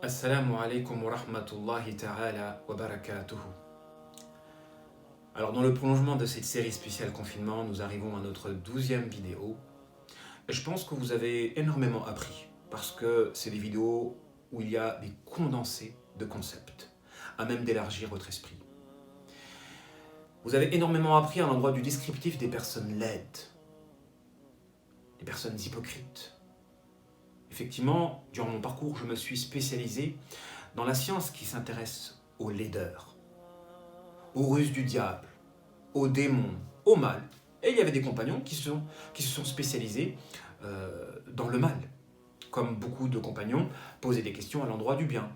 Assalamu alaikum wa rahmatullahi ta'ala wa barakatuhu. Alors dans le prolongement de cette série spéciale confinement, nous arrivons à notre 12e vidéo. Et je pense que vous avez énormément appris parce que c'est des vidéos où il y a des condensés de concepts, à même d'élargir votre esprit. Vous avez énormément appris à l'endroit du descriptif des personnes laides, des personnes hypocrites. Effectivement, durant mon parcours, je me suis spécialisé dans la science qui s'intéresse aux laideurs, aux ruses du diable, aux démons, au mal. Et il y avait des compagnons qui se sont spécialisés dans le mal. Comme beaucoup de compagnons, posaient des questions à l'endroit du bien.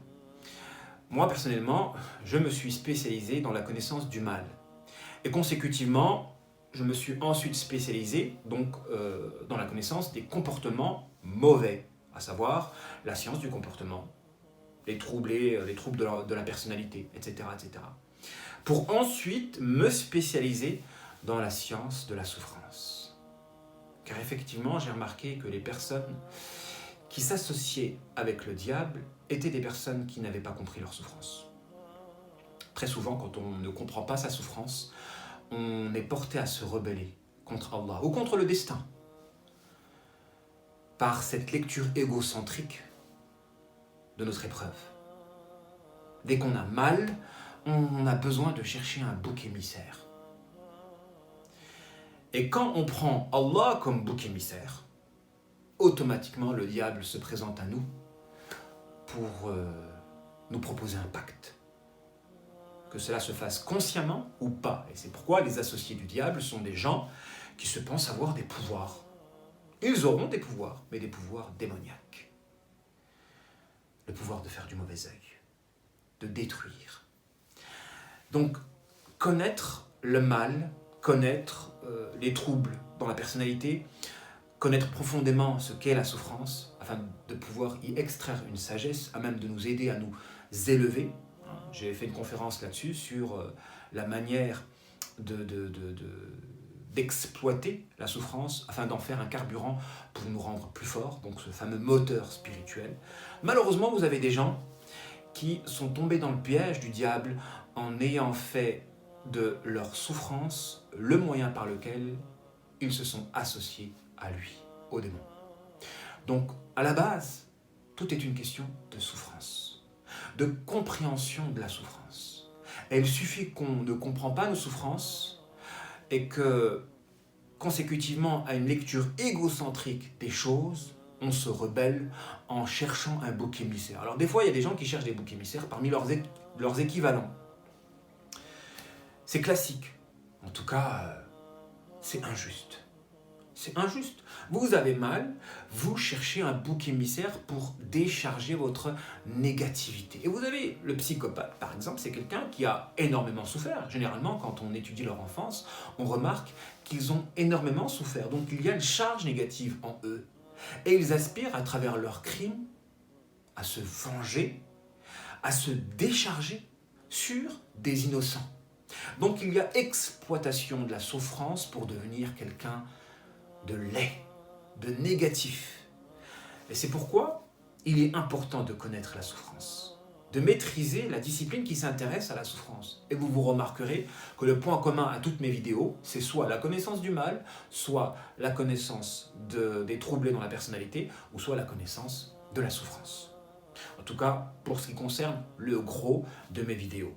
Moi, personnellement, je me suis spécialisé dans la connaissance du mal. Et consécutivement, je me suis ensuite spécialisé dans la connaissance des comportements mauvais, à savoir la science du comportement, les troubles de la personnalité, etc., etc. Pour ensuite me spécialiser dans la science de la souffrance. Car effectivement, j'ai remarqué que les personnes qui s'associaient avec le diable étaient des personnes qui n'avaient pas compris leur souffrance. Très souvent, quand on ne comprend pas sa souffrance, on est porté à se rebeller contre Allah ou contre le destin. Par cette lecture égocentrique de notre épreuve. Dès qu'on a mal, on a besoin de chercher un bouc émissaire. Et quand on prend Allah comme bouc émissaire, automatiquement le diable se présente à nous pour nous proposer un pacte. Que cela se fasse consciemment ou pas. Et c'est pourquoi les associés du diable sont des gens qui se pensent avoir des pouvoirs. Ils auront des pouvoirs, mais des pouvoirs démoniaques. Le pouvoir de faire du mauvais œil, de détruire. Donc, connaître le mal, connaître les troubles dans la personnalité, connaître profondément ce qu'est la souffrance, afin de pouvoir y extraire une sagesse, à même de nous aider à nous élever. J'ai fait une conférence là-dessus sur la manière d'exploiter la souffrance afin d'en faire un carburant pour nous rendre plus forts, donc ce fameux moteur spirituel. Malheureusement, vous avez des gens qui sont tombés dans le piège du diable en ayant fait de leur souffrance le moyen par lequel ils se sont associés à lui, au démon. Donc, à la base, tout est une question de souffrance, de compréhension de la souffrance. Et il suffit qu'on ne comprend pas nos souffrances et que, consécutivement à une lecture égocentrique des choses, on se rebelle en cherchant un bouc émissaire. Alors des fois, il y a des gens qui cherchent des boucs émissaires parmi leurs équivalents. C'est classique. En tout cas, c'est injuste. C'est injuste. Vous avez mal, vous cherchez un bouc émissaire pour décharger votre négativité. Et vous avez le psychopathe, par exemple, c'est quelqu'un qui a énormément souffert. Généralement, quand on étudie leur enfance, on remarque qu'ils ont énormément souffert. Donc il y a une charge négative en eux. Et ils aspirent, à travers leurs crimes, à se venger, à se décharger sur des innocents. Donc il y a exploitation de la souffrance pour devenir quelqu'un de laid, de négatif. Et c'est pourquoi il est important de connaître la souffrance, de maîtriser la discipline qui s'intéresse à la souffrance. Et vous remarquerez que le point commun à toutes mes vidéos, c'est soit la connaissance du mal, soit la connaissance des troubles dans la personnalité, ou soit la connaissance de la souffrance. En tout cas, pour ce qui concerne le gros de mes vidéos.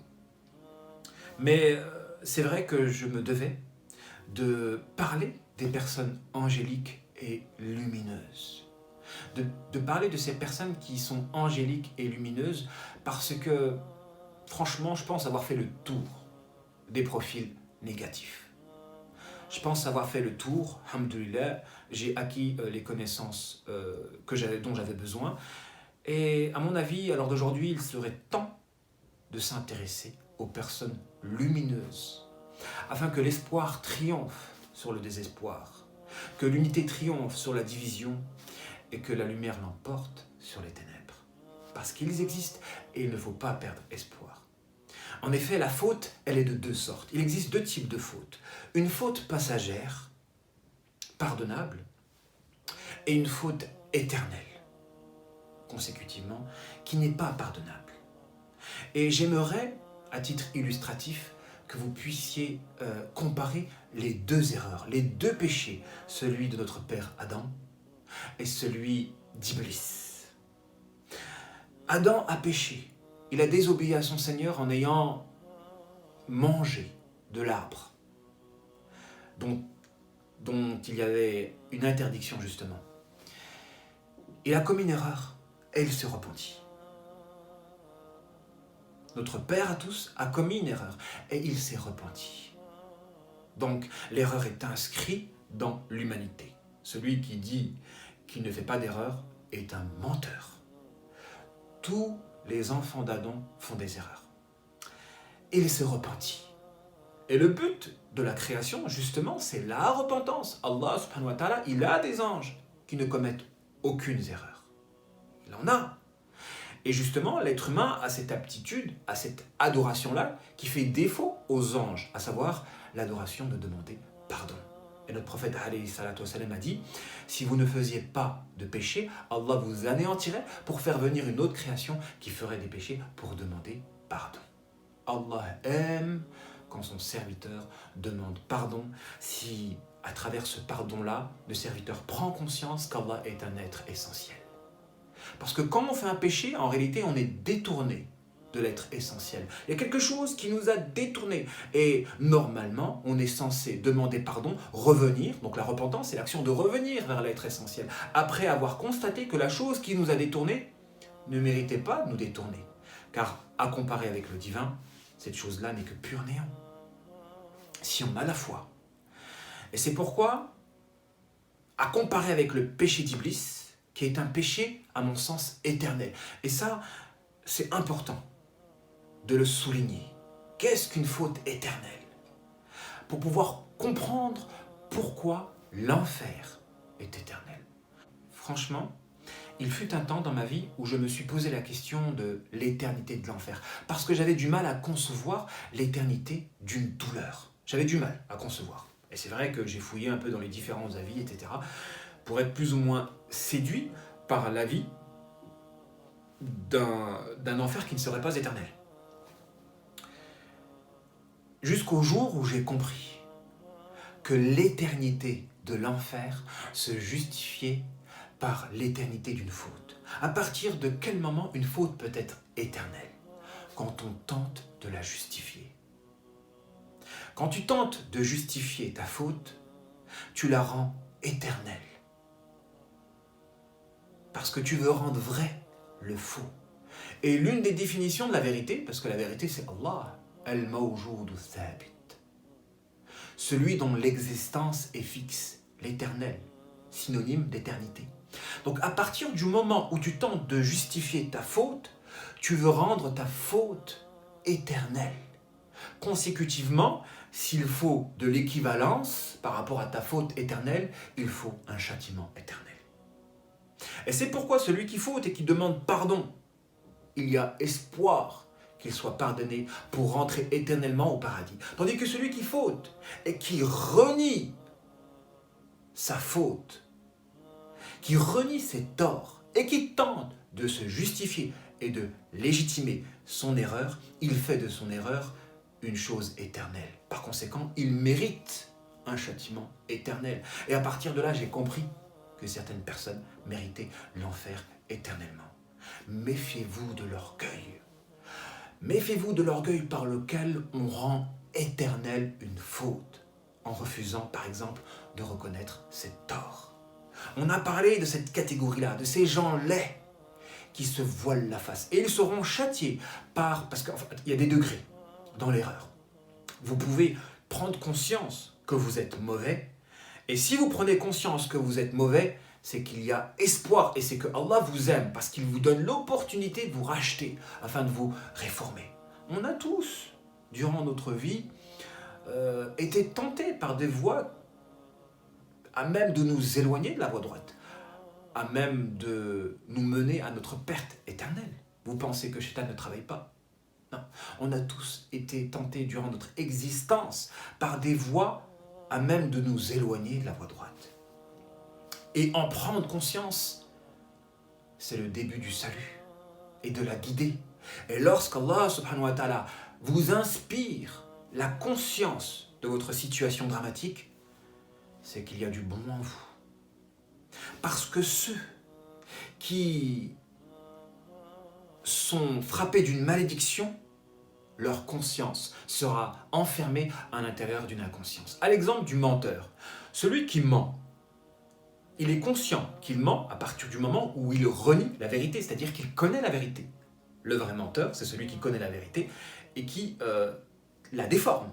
Mais c'est vrai que je me devais de parler des personnes angéliques et lumineuses. De parler de ces personnes qui sont angéliques et lumineuses parce que, franchement, je pense avoir fait le tour des profils négatifs. Je pense avoir fait le tour, alhamdoulilah, j'ai acquis les connaissances dont j'avais besoin. Et à mon avis, à l'heure d'aujourd'hui, il serait temps de s'intéresser aux personnes lumineuses, afin que l'espoir triomphe sur le désespoir, que l'unité triomphe sur la division et que la lumière l'emporte sur les ténèbres. Parce qu'ils existent et il ne faut pas perdre espoir. En effet, la faute, elle est de deux sortes. Il existe deux types de fautes. Une faute passagère, pardonnable, et une faute éternelle, consécutivement qui n'est pas pardonnable. Et j'aimerais, à titre illustratif, que vous puissiez comparer les deux erreurs, les deux péchés, celui de notre père Adam et celui d'Iblis. Adam a péché, il a désobéi à son Seigneur en ayant mangé de l'arbre dont il y avait une interdiction justement. Il a commis une erreur et il s'est repenti. Notre Père à tous a commis une erreur et il s'est repenti. Donc l'erreur est inscrite dans l'humanité. Celui qui dit qu'il ne fait pas d'erreur est un menteur. Tous les enfants d'Adam font des erreurs. Il s'est repenti. Et le but de la création, justement, c'est la repentance. Allah subhanahu wa ta'ala, il a des anges qui ne commettent aucune erreur. Il en a. Et justement, l'être humain a cette aptitude, a cette adoration-là, qui fait défaut aux anges, à savoir l'adoration de demander pardon. Et notre prophète alayhi salatu wassalam a dit, si vous ne faisiez pas de péché, Allah vous anéantirait pour faire venir une autre création qui ferait des péchés pour demander pardon. Allah aime quand son serviteur demande pardon, si à travers ce pardon-là, le serviteur prend conscience qu'Allah est un être essentiel. Parce que quand on fait un péché, en réalité, on est détourné de l'être essentiel. Il y a quelque chose qui nous a détournés. Et normalement, on est censé demander pardon, revenir. Donc la repentance, c'est l'action de revenir vers l'être essentiel. Après avoir constaté que la chose qui nous a détournés ne méritait pas de nous détourner. Car à comparer avec le divin, cette chose-là n'est que pur néant. Si on a la foi. Et c'est pourquoi, à comparer avec le péché d'Iblis, qui est un péché, à mon sens, éternel. Et ça, c'est important de le souligner. Qu'est-ce qu'une faute éternelle? Pour pouvoir comprendre pourquoi l'enfer est éternel. Franchement, il fut un temps dans ma vie où je me suis posé la question de l'éternité de l'enfer. Parce que j'avais du mal à concevoir l'éternité d'une douleur. J'avais du mal à concevoir. Et c'est vrai que j'ai fouillé un peu dans les différents avis, etc., pour être plus ou moins séduit par l'avis d'un enfer qui ne serait pas éternel. Jusqu'au jour où j'ai compris que l'éternité de l'enfer se justifiait par l'éternité d'une faute. À partir de quel moment une faute peut être éternelle? Quand on tente de la justifier. Quand tu tentes de justifier ta faute, tu la rends éternelle. Parce que tu veux rendre vrai le faux. Et l'une des définitions de la vérité, parce que la vérité c'est Allah, al-mawjoud thabit, celui dont l'existence est fixe, l'éternel, synonyme d'éternité. Donc à partir du moment où tu tentes de justifier ta faute, tu veux rendre ta faute éternelle. Consécutivement, s'il faut de l'équivalence par rapport à ta faute éternelle, il faut un châtiment éternel. Et c'est pourquoi celui qui faute et qui demande pardon, il y a espoir qu'il soit pardonné pour rentrer éternellement au paradis. Tandis que celui qui faute et qui renie sa faute, qui renie ses torts et qui tente de se justifier et de légitimer son erreur, il fait de son erreur une chose éternelle. Par conséquent, il mérite un châtiment éternel. Et à partir de là, j'ai compris que certaines personnes méritaient l'enfer éternellement. Méfiez-vous de l'orgueil. Méfiez-vous de l'orgueil par lequel on rend éternelle une faute, en refusant par exemple de reconnaître ses torts. On a parlé de cette catégorie-là, de ces gens laids qui se voilent la face. Et ils seront châtiés parce qu'il y a des degrés dans l'erreur. Vous pouvez prendre conscience que vous êtes mauvais. Et si vous prenez conscience que vous êtes mauvais, c'est qu'il y a espoir et c'est que Allah vous aime parce qu'il vous donne l'opportunité de vous racheter afin de vous réformer. On a tous, durant notre vie, été tentés par des voies à même de nous éloigner de la voie droite, à même de nous mener à notre perte éternelle. Vous pensez que Shaitan ne travaille pas? Non. On a tous été tentés durant notre existence par des voies à même de nous éloigner de la voie droite. Et en prendre conscience, c'est le début du salut et de la guidée. Et lorsqu'Allah subhanahu wa ta'ala vous inspire la conscience de votre situation dramatique, c'est qu'il y a du bon en vous. Parce que ceux qui sont frappés d'une malédiction, leur conscience sera enfermée à l'intérieur d'une inconscience. À l'exemple du menteur, celui qui ment, il est conscient qu'il ment à partir du moment où il renie la vérité, c'est-à-dire qu'il connaît la vérité. Le vrai menteur, c'est celui qui connaît la vérité et qui la déforme.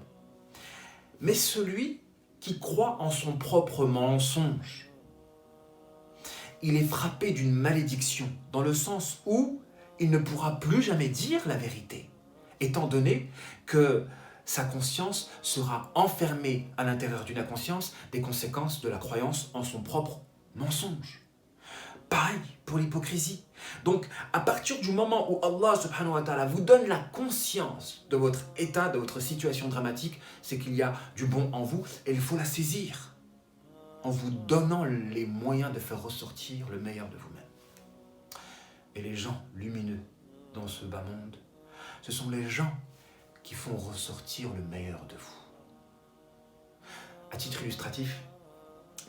Mais celui qui croit en son propre mensonge, il est frappé d'une malédiction, dans le sens où il ne pourra plus jamais dire la vérité, étant donné que sa conscience sera enfermée à l'intérieur d'une inconscience des conséquences de la croyance en son propre mensonge. Pareil pour l'hypocrisie. Donc, à partir du moment où Allah subhanahu wa ta'ala vous donne la conscience de votre état, de votre situation dramatique, c'est qu'il y a du bon en vous et il faut la saisir en vous donnant les moyens de faire ressortir le meilleur de vous-même. Et les gens lumineux dans ce bas monde, ce sont les gens qui font ressortir le meilleur de vous. À titre illustratif,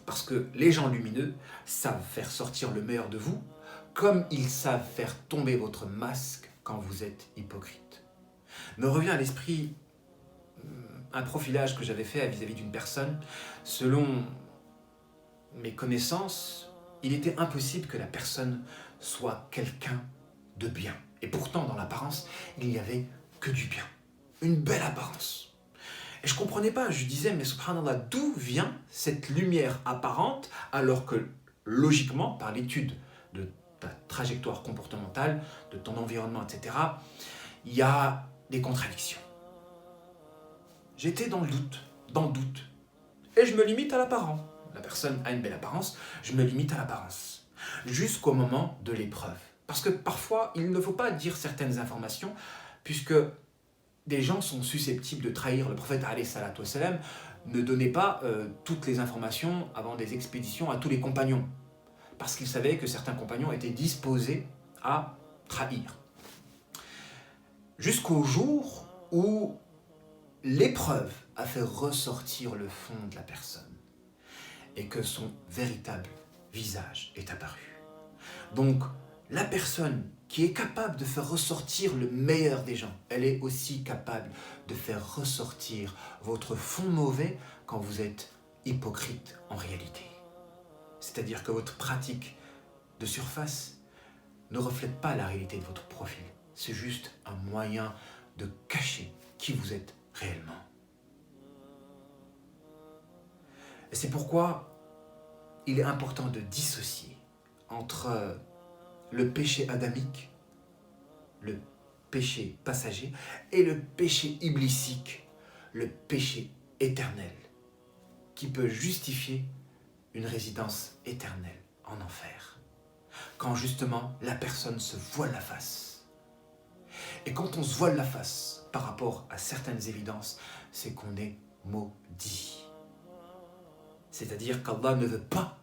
parce que les gens lumineux savent faire sortir le meilleur de vous, comme ils savent faire tomber votre masque quand vous êtes hypocrite. Me revient à l'esprit un profilage que j'avais fait vis-à-vis d'une personne. Selon mes connaissances, il était impossible que la personne soit quelqu'un de bien. Et pourtant, dans l'apparence, il n'y avait que du bien. Une belle apparence. Et je ne comprenais pas, je disais, mais subhanallah, d'où vient cette lumière apparente alors que, logiquement, par l'étude de ta trajectoire comportementale, de ton environnement, etc., il y a des contradictions. J'étais dans le doute, et je me limite à l'apparent. La personne a une belle apparence, je me limite à l'apparence, jusqu'au moment de l'épreuve. Parce que parfois, il ne faut pas dire certaines informations, puisque des gens sont susceptibles de trahir le prophète alayhi salatu wassalam. Ne donnait pas toutes les informations avant des expéditions à tous les compagnons, parce qu'il savait que certains compagnons étaient disposés à trahir. Jusqu'au jour où l'épreuve a fait ressortir le fond de la personne et que son véritable visage est apparu. Donc, la personne qui est capable de faire ressortir le meilleur des gens, elle est aussi capable de faire ressortir votre fond mauvais quand vous êtes hypocrite en réalité. C'est-à-dire que votre pratique de surface ne reflète pas la réalité de votre profil. C'est juste un moyen de cacher qui vous êtes réellement. Et c'est pourquoi il est important de dissocier entre le péché adamique, le péché passager, et le péché iblisique, le péché éternel, qui peut justifier une résidence éternelle en enfer. Quand justement la personne se voile la face. Et quand on se voile la face par rapport à certaines évidences, c'est qu'on est maudit. C'est-à-dire qu'Allah ne veut pas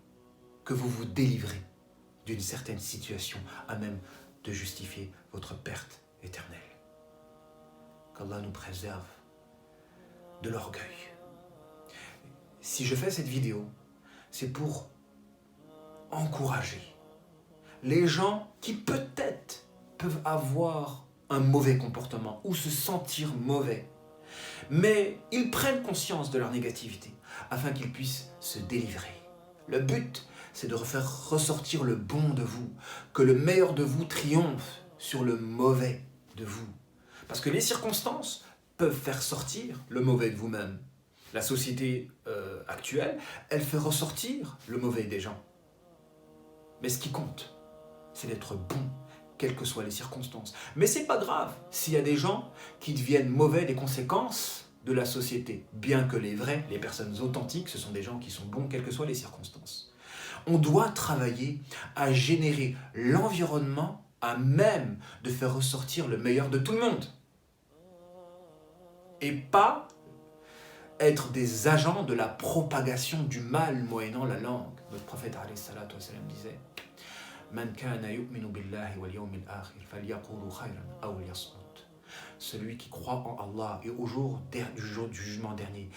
que vous vous délivrez d'une certaine situation à même de justifier votre perte éternelle. Qu'Allah nous préserve de l'orgueil. Si je fais cette vidéo, c'est pour encourager les gens qui peut-être peuvent avoir un mauvais comportement ou se sentir mauvais, mais ils prennent conscience de leur négativité afin qu'ils puissent se délivrer. Le but, c'est de faire ressortir le bon de vous, que le meilleur de vous triomphe sur le mauvais de vous. Parce que les circonstances peuvent faire sortir le mauvais de vous-même. La société actuelle, elle fait ressortir le mauvais des gens. Mais ce qui compte, c'est d'être bon, quelles que soient les circonstances. Mais c'est pas grave s'il y a des gens qui deviennent mauvais des conséquences de la société. Bien que les vrais, les personnes authentiques, ce sont des gens qui sont bons, quelles que soient les circonstances. On doit travailler à générer l'environnement à même de faire ressortir le meilleur de tout le monde. Et pas être des agents de la propagation du mal moyennant la langue. Notre prophète alayhi salatu wassalam disait Man kana yu'minu billahi wal yawmil akhir falyaqulu khayran aw liyasmut. Celui qui croit en Allah et au jour du jugement dernier,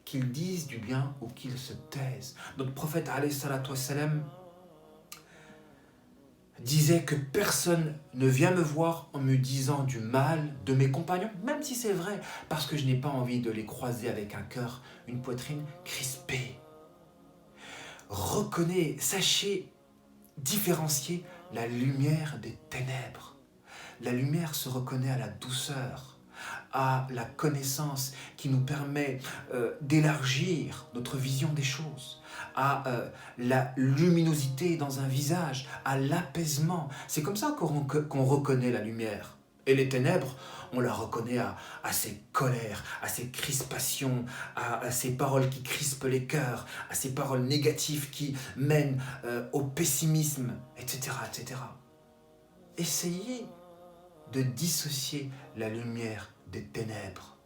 qu'il dise du bien ou qu'il se taise. Notre prophète alayhi salatu wassalam disait que personne ne vient me voir en me disant du mal de mes compagnons, même si c'est vrai, parce que je n'ai pas envie de les croiser avec un cœur, une poitrine crispée. Reconnaissez, sachez différencier la lumière des ténèbres. La lumière se reconnaît à la douceur, à la connaissance qui nous permet d'élargir notre vision des choses, à la luminosité dans un visage, à l'apaisement. C'est comme ça qu'on reconnaît la lumière. Et les ténèbres, on la reconnaît à ses colères, à ses crispations, à ses paroles qui crispent les cœurs, à ses paroles négatives qui mènent au pessimisme, etc., etc. Essayez de dissocier la lumière des ténèbres.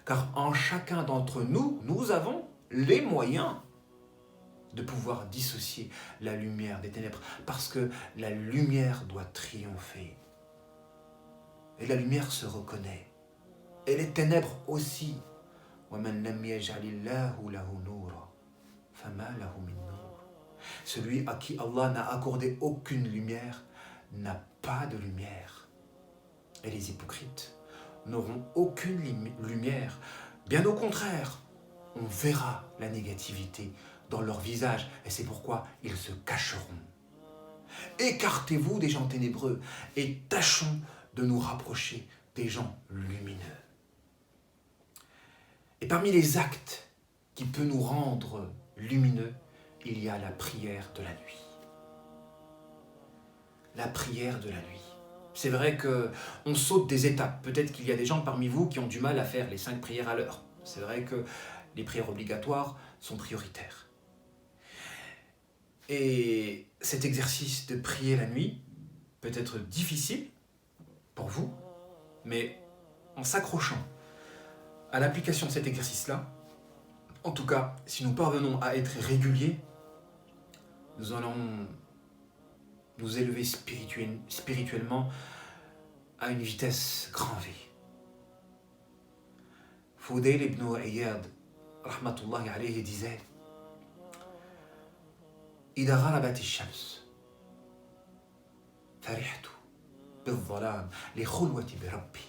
Car en chacun d'entre nous, nous avons les moyens de pouvoir dissocier la lumière des ténèbres. Parce que la lumière doit triompher. Et la lumière se reconnaît. Et les ténèbres aussi. Celui à qui Allah n'a accordé aucune lumière n'a pas de lumière. Et les hypocrites n'auront aucune lumière. Bien au contraire, on verra la négativité dans leur visage et c'est pourquoi ils se cacheront. Écartez-vous des gens ténébreux et tâchons de nous rapprocher des gens lumineux. Et parmi les actes qui peuvent nous rendre lumineux, il y a la prière de la nuit. La prière de la nuit. C'est vrai qu'on saute des étapes. Peut-être qu'il y a des gens parmi vous qui ont du mal à faire les 5 prières à l'heure. C'est vrai que les prières obligatoires sont prioritaires. Et cet exercice de prier la nuit peut être difficile pour vous, mais en s'accrochant à l'application de cet exercice-là, en tout cas, si nous parvenons à être réguliers, nous allons nous élever spirituellement à une vitesse grand V. Fudayl ibn Iyad, rahmatullahi alayhi, disait إذا غربت الشمس فرحت بالظلام لخلوة بربي.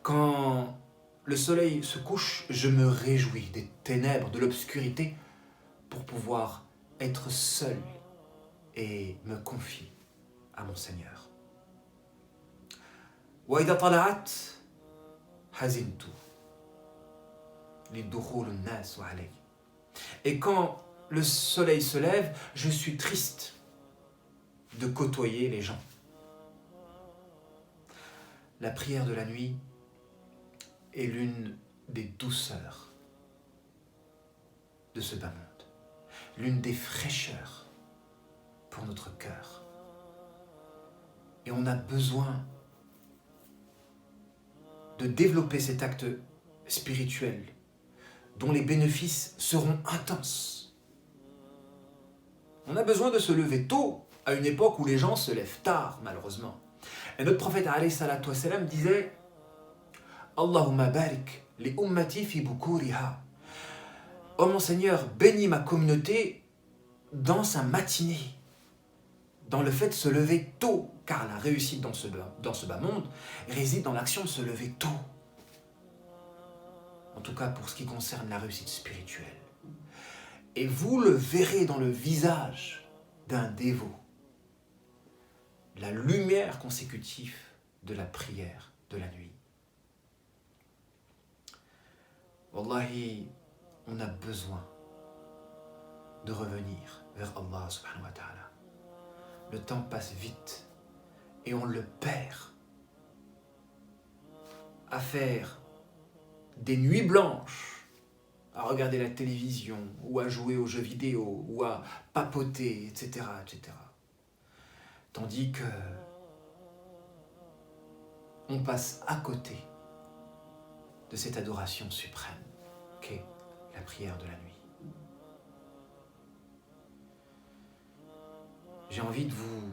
Quand le soleil se couche, je me réjouis des ténèbres, de l'obscurité, pour pouvoir être seul et me confier à mon Seigneur. وإذا طلعت حزنت لدخول الناس علي. Et quand le soleil se lève, je suis triste de côtoyer les gens. La prière de la nuit est l'une des douceurs de ce bas monde, l'une des fraîcheurs pour notre cœur. Et on a besoin de développer cet acte spirituel dont les bénéfices seront intenses. On a besoin de se lever tôt à une époque où les gens se lèvent tard, malheureusement. Et notre prophète alayhi salatu wassalam disait Allahumma barik li ummati fi bukuriha. Oh mon Seigneur, bénis ma communauté dans sa matinée, dans le fait de se lever tôt, car la réussite dans ce bas monde réside dans l'action de se lever tôt. En tout cas pour ce qui concerne la réussite spirituelle. Et vous le verrez dans le visage d'un dévot, la lumière consécutive de la prière de la nuit. Wallahi, on a besoin de revenir vers Allah subhanahu wa ta'ala. Le temps passe vite et on le perd à faire des nuits blanches, à regarder la télévision, ou à jouer aux jeux vidéo, ou à papoter, etc., etc. Tandis que on passe à côté de cette adoration suprême qu'est la prière de la nuit. j'ai envie de vous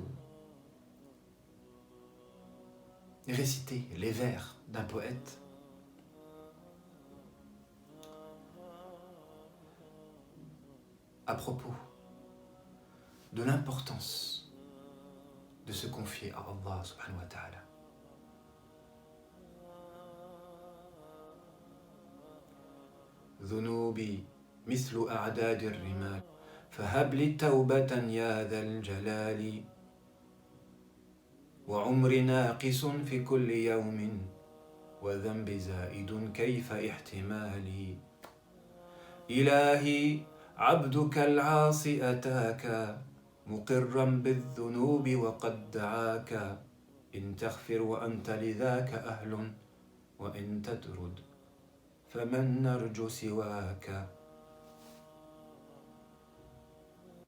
réciter les vers d'un poète à propos de l'importance de se confier à Allah subhanahu wa ta'ala. ذنوبي مثل أعداد الرمال فهب لي توبة يا ذا الجلال وعمر ناقص في كل يوم وذنب زائد كيف احتمالي إلهي عبدك العاصي أتاك مقرا بالذنوب وقد دعاك إن تغفر وأنت لذاك أهل وإن تترد فمن نرجو سواك